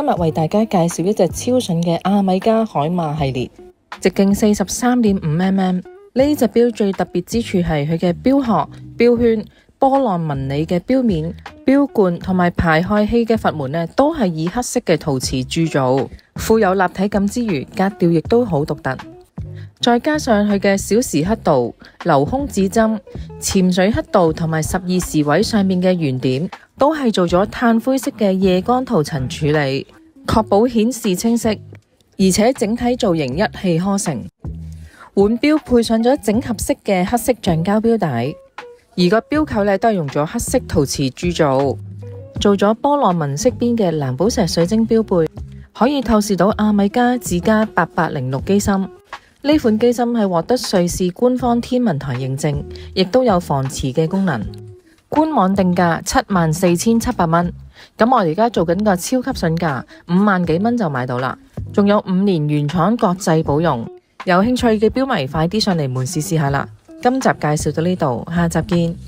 今日為大家介紹一隻超筍嘅阿米加海馬系列，直徑43.5mm。呢隻錶最特別之處係佢嘅錶殼、錶圈、波浪紋理嘅錶面、錶冠同埋排氦氣嘅閥門都係以黑色嘅陶瓷鑄造，富有立體感之餘，格調亦都好獨特。再加上佢嘅小時刻度、鏤空指針、潛水刻度同埋12時位上面嘅圓點，都係做咗炭灰色嘅夜光塗層處理，確保顯示清晰，而且整體造型一氣呵成。腕錶配上咗整合式嘅黑色橡膠錶帶，而個錶扣都係用咗黑色陶瓷鑄造，做咗波浪紋飾邊嘅藍寶石水晶錶背，可以透視到阿米加自家8806機芯。呢款機芯係獲得瑞士官方天文台認證，亦都有防磁嘅功能。官網定價74,700蚊，咁我而家做緊個超級筍價，5萬幾蚊就買到啦，仲有5年原廠國際保用。有興趣嘅錶迷快啲上嚟門市試下啦。今集介紹到呢度，下集見。